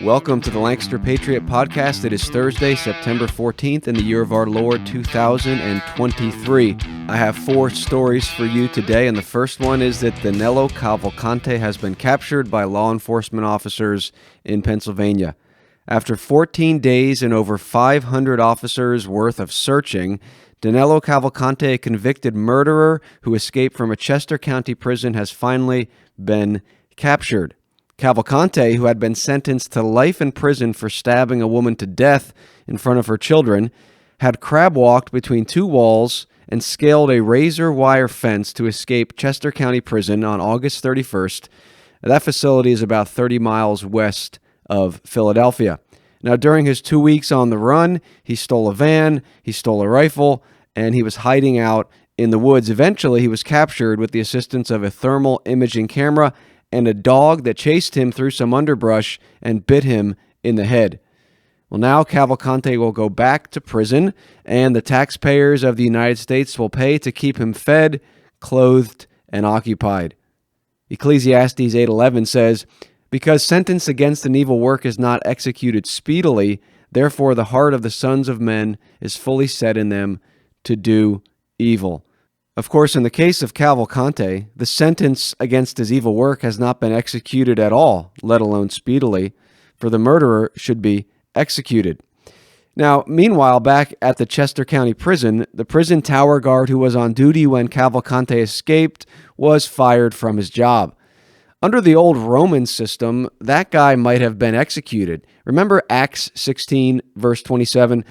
Welcome to the Lancaster Patriot Podcast. It is Thursday, September 14th in the year of our Lord 2023. I have 4 stories for you today, and the first one is that Danelo Cavalcante has been captured by law enforcement officers in Pennsylvania. After 14 days and over 500 officers worth of searching, Danelo Cavalcante, a convicted murderer who escaped from a Chester County prison, has finally been captured. Cavalcante, who had been sentenced to life in prison for stabbing a woman to death in front of her children, had crab-walked between 2 walls and scaled a razor wire fence to escape Chester County Prison on August 31st. That facility is about 30 miles west of Philadelphia. Now, during his 2 weeks on the run, he stole a van, he stole a rifle, and he was hiding out in the woods. Eventually, he was captured with the assistance of a thermal imaging camera and a dog that chased him through some underbrush and bit him in the head. Well, now Cavalcante will go back to prison, and the taxpayers of the United States will pay to keep him fed, clothed, and occupied. Ecclesiastes 8:11 says, "Because sentence against an evil work is not executed speedily, therefore the heart of the sons of men is fully set in them to do evil." Of course, in the case of Cavalcante, the sentence against his evil work has not been executed at all, let alone speedily, for the murderer should be executed. Now, meanwhile, back at the Chester County Prison, the prison tower guard who was on duty when Cavalcante escaped was fired from his job. Under the old Roman system, that guy might have been executed. Remember Acts 16, verse 27?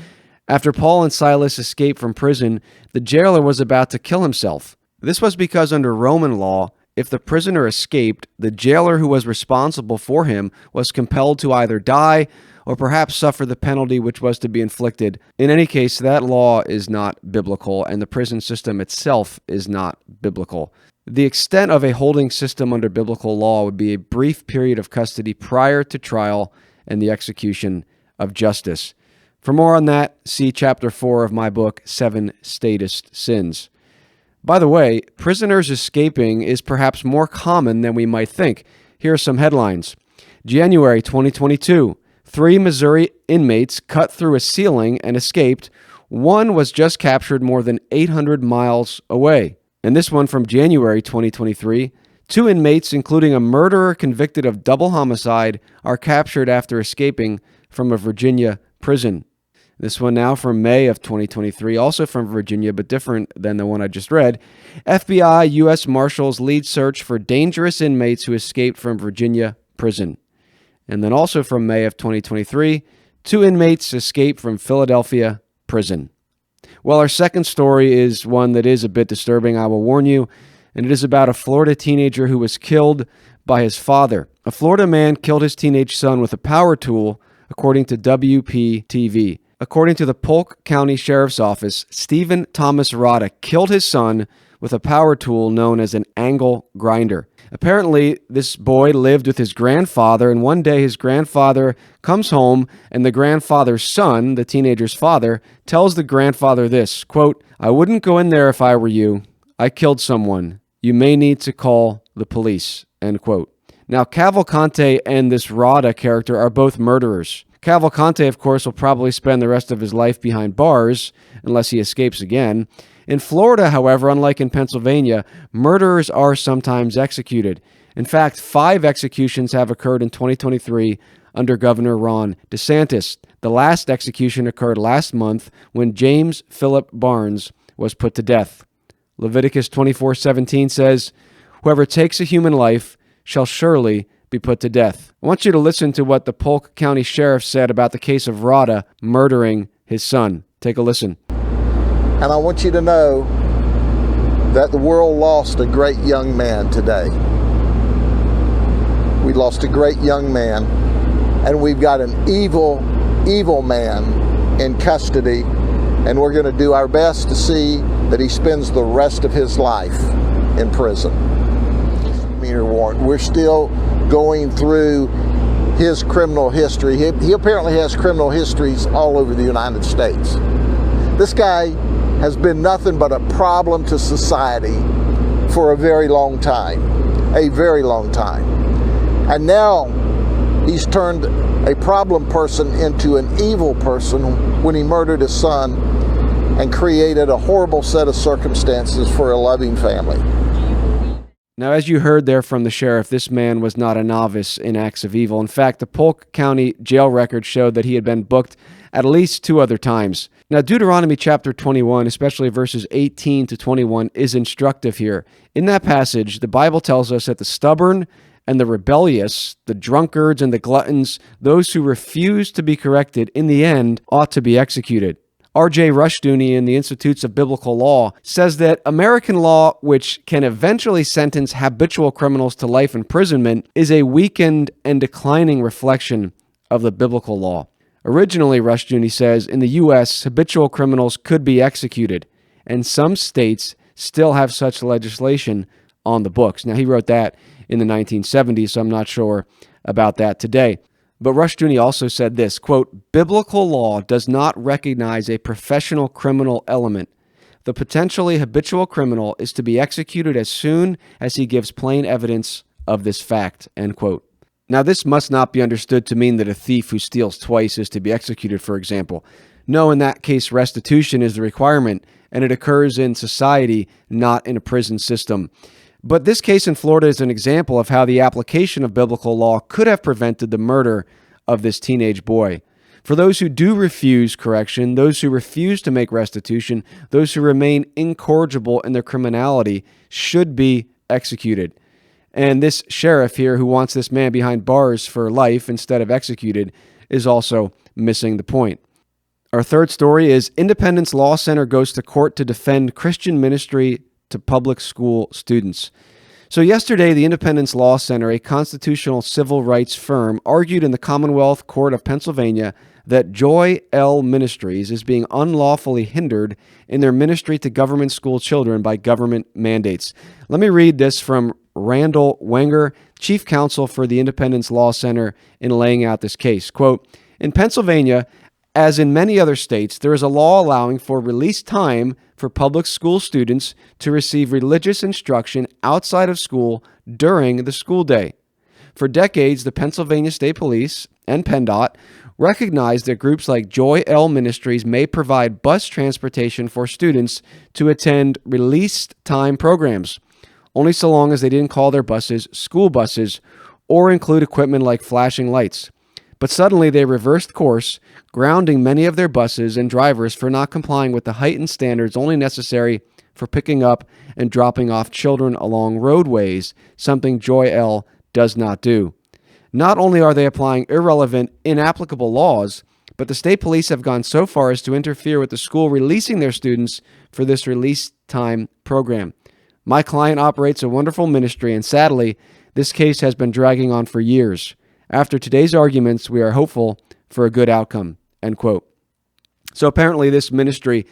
After Paul and Silas escaped from prison, the jailer was about to kill himself. This was because under Roman law, if the prisoner escaped, the jailer who was responsible for him was compelled to either die or perhaps suffer the penalty which was to be inflicted. In any case, that law is not biblical, and the prison system itself is not biblical. The extent of a holding system under biblical law would be a brief period of custody prior to trial and the execution of justice. For more on that, see Chapter 4 of my book, 7 Statist Sins. By the way, prisoners escaping is perhaps more common than we might think. Here are some headlines. January 2022, 3 Missouri inmates cut through a ceiling and escaped. 1 was just captured more than 800 miles away. And this one from January 2023, 2 inmates, including a murderer convicted of double homicide, are captured after escaping from a Virginia prison. This one now from May of 2023, also from Virginia, but different than the one I just read. FBI U.S. Marshals lead search for dangerous inmates who escaped from Virginia prison. And then also from May of 2023, 2 inmates escaped from Philadelphia prison. Well, our second story is one that is a bit disturbing, I will warn you, and it is about a Florida teenager who was killed by his father. A Florida man killed his teenage son with a power tool, according to WPTV. According to the Polk County Sheriff's Office, Stephen Thomas Rada killed his son with a power tool known as an angle grinder. Apparently, this boy lived with his grandfather, and one day his grandfather comes home, and the grandfather's son, the teenager's father, tells the grandfather this, quote, "I wouldn't go in there if I were you. I killed someone. You may need to call the police," end quote. Now, Cavalcante and this Rada character are both murderers. Cavalcante, of course, will probably spend the rest of his life behind bars, unless he escapes again. In Florida, however, unlike in Pennsylvania, murderers are sometimes executed. In fact, 5 executions have occurred in 2023 under Governor Ron DeSantis. The last execution occurred last month when James Philip Barnes was put to death. Leviticus 24:17 says, "Whoever takes a human life shall surely be put to death." I want you to listen to what the Polk County Sheriff said about the case of Rada murdering his son. Take a listen. And I want you to know that the world lost a great young man today. We lost a great young man, and we've got an evil, evil man in custody, and we're going to do our best to see that he spends the rest of his life in prison. We're still going through his criminal history. He apparently has criminal histories all over the United States. This guy has been nothing but a problem to society for a very long time. And now He's turned a problem person into an evil person when he murdered his son and created a horrible set of circumstances for a loving family. Now, as you heard there from the sheriff, this man was not a novice in acts of evil. In fact, the Polk County jail record showed that he had been booked at least 2 other times. Now, Deuteronomy chapter 21, especially verses 18 to 21, is instructive here. In that passage, the Bible tells us that the stubborn and the rebellious, the drunkards and the gluttons, those who refuse to be corrected, in the end, ought to be executed. R.J. Rushdoony in the Institutes of Biblical Law says that American law, which can eventually sentence habitual criminals to life imprisonment, is a weakened and declining reflection of the biblical law. Originally, Rushdoony says, in the U.S., habitual criminals could be executed, and some states still have such legislation on the books. Now, he wrote that in the 1970s, so I'm not sure about that today. But Rushdoony also said this, quote, biblical law does not recognize a professional criminal element. The potentially habitual criminal is to be executed as soon as he gives plain evidence of this fact, end quote. Now, this must not be understood to mean that a thief who steals twice is to be executed, for example. No, in that case, restitution is the requirement, and it occurs in society, not in a prison system. But this case in Florida is an example of how the application of biblical law could have prevented the murder of this teenage boy. For those who do refuse correction, those who refuse to make restitution, those who remain incorrigible in their criminality should be executed. And this sheriff here who wants this man behind bars for life instead of executed is also missing the point. Our third story is Independence Law Center goes to court to defend Christian ministry to public school students. So yesterday, the Independence Law Center, a constitutional civil rights firm, argued in the Commonwealth Court of Pennsylvania that Joy L. Ministries is being unlawfully hindered in their ministry to government school children by government mandates. Let me read this from Randall Wenger, chief counsel for the Independence Law Center, in laying out this case. Quote, in Pennsylvania, as in many other states, there is a law allowing for release time for public school students to receive religious instruction outside of school during the school day. For decades, the Pennsylvania State Police and PennDOT recognized that groups like Joy L. Ministries may provide bus transportation for students to attend released time programs, only so long as they didn't call their buses school buses or include equipment like flashing lights. But suddenly they reversed course, grounding many of their buses and drivers for not complying with the heightened standards only necessary for picking up and dropping off children along roadways, something Joy L. does not do. Not only are they applying irrelevant, inapplicable laws, but the state police have gone so far as to interfere with the school releasing their students for this release time program. My client operates a wonderful ministry, and sadly, this case has been dragging on for years. After today's arguments, we are hopeful for a good outcome, end quote. So apparently this ministry,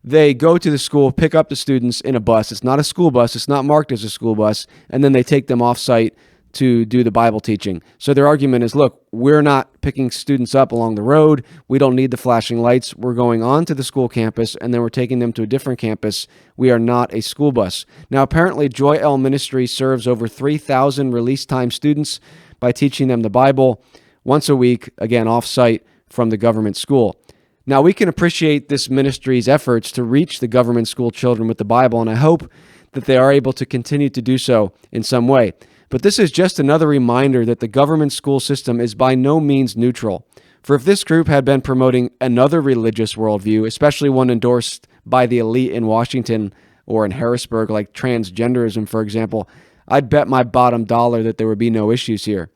they go to the school, pick up the students in a bus. It's not a school bus. It's not marked as a school bus. And then they take them off-site to do the Bible teaching. So their argument is, look, we're not picking students up along the road. We don't need the flashing lights. We're going on to the school campus, and then we're taking them to a different campus. We are not a school bus. Now, apparently, Joy L. Ministry serves over 3,000 release time students by teaching them the Bible once a week, again, off-site from the government school. Now, we can appreciate this ministry's efforts to reach the government school children with the Bible, and I hope that they are able to continue to do so in some way. But this is just another reminder that the government school system is by no means neutral. For if this group had been promoting another religious worldview, especially one endorsed by the elite in Washington or in Harrisburg, like transgenderism, for example, I'd bet my bottom dollar that there would be no issues here.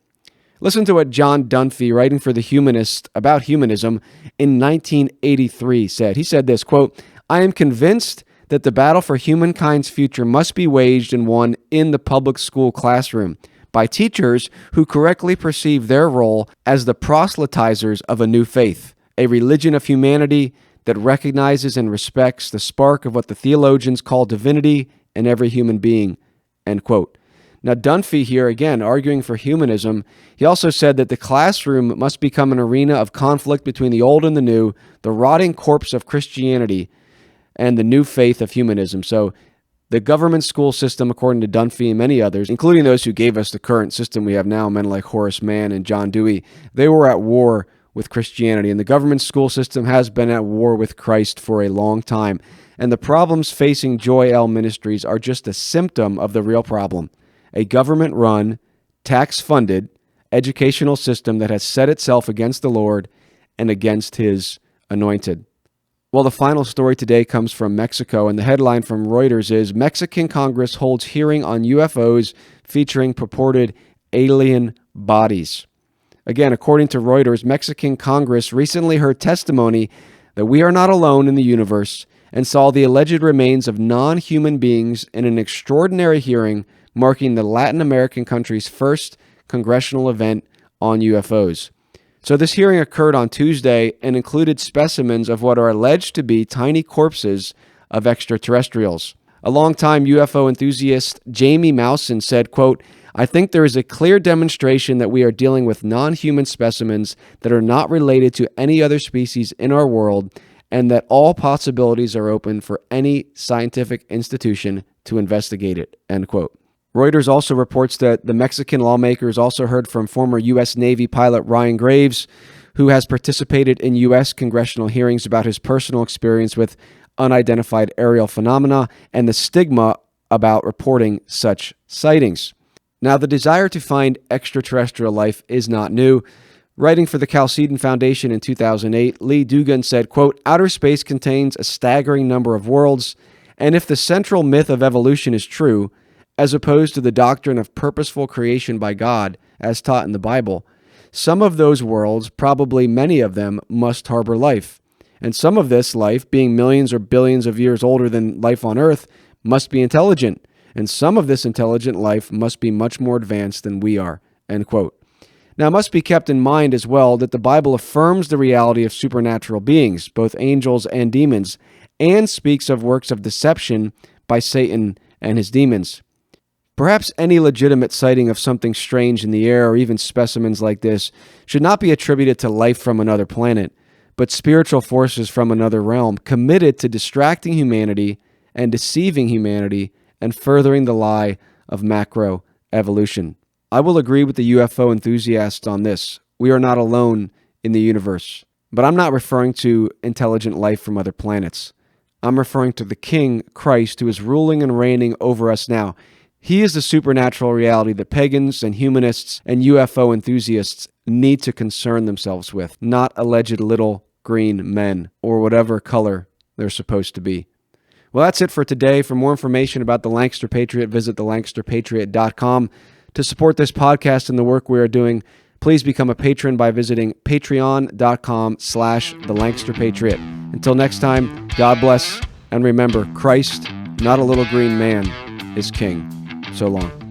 Listen to what John Dunphy, writing for The Humanist about humanism in 1983, said. He said this, quote, I am convinced that the battle for humankind's future must be waged and won in the public school classroom by teachers who correctly perceive their role as the proselytizers of a new faith, a religion of humanity that recognizes and respects the spark of what the theologians call divinity in every human being, end quote. Now, Dunphy here, again, arguing for humanism, he also said that the classroom must become an arena of conflict between the old and the new, the rotting corpse of Christianity, and the new faith of humanism. So The government school system, according to Dunphy and many others, including those who gave us the current system we have now, men like Horace Mann and John Dewey, they were at war with Christianity. And the government school system has been at war with Christ for a long time. And the problems facing Joy L Ministries are just a symptom of the real problem. A government-run, tax-funded educational system that has set itself against the Lord and against His anointed. Well, the final story today comes from Mexico, and the headline from Reuters is, Mexican Congress holds hearing on UFOs featuring purported alien bodies. Again, according to Reuters, Mexican Congress recently heard testimony that we are not alone in the universe and saw the alleged remains of non-human beings in an extraordinary hearing marking the Latin American country's first congressional event on UFOs. So this hearing occurred on Tuesday and included specimens of what are alleged to be tiny corpses of extraterrestrials. A longtime UFO enthusiast, Jamie Mousen, said, quote, I think there is a clear demonstration that we are dealing with non-human specimens that are not related to any other species in our world, and that all possibilities are open for any scientific institution to investigate it, end quote. Reuters also reports that the Mexican lawmakers also heard from former U.S. Navy pilot Ryan Graves, who has participated in U.S. congressional hearings about his personal experience with unidentified aerial phenomena and the stigma about reporting such sightings. Now, the desire to find extraterrestrial life is not new. Writing for the Chalcedon Foundation in 2008, Lee Dugan said, quote, outer space contains a staggering number of worlds, and if the central myth of evolution is true, as opposed to the doctrine of purposeful creation by God, as taught in the Bible, some of those worlds, probably many of them, must harbor life. And some of this life, being millions or billions of years older than life on Earth, must be intelligent. And some of this intelligent life must be much more advanced than we are, end quote. Now, it must be kept in mind as well that the Bible affirms the reality of supernatural beings, both angels and demons, and speaks of works of deception by Satan and his demons. Perhaps any legitimate sighting of something strange in the air, or even specimens like this, should not be attributed to life from another planet, but spiritual forces from another realm committed to distracting humanity and deceiving humanity and furthering the lie of macroevolution. I will agree with the UFO enthusiasts on this. We are not alone in the universe. But I'm not referring to intelligent life from other planets. I'm referring to the King, Christ, who is ruling and reigning over us now. He is the supernatural reality that pagans and humanists and UFO enthusiasts need to concern themselves with, not alleged little green men or whatever color they're supposed to be. Well, that's it for today. For more information about the Lancaster Patriot, visit thelancasterpatriot.com. To support this podcast and the work we are doing, please become a patron by visiting patreon.com/thelancasterpatriot. Until next time, God bless, and remember, Christ, not a little green man, is King. So long.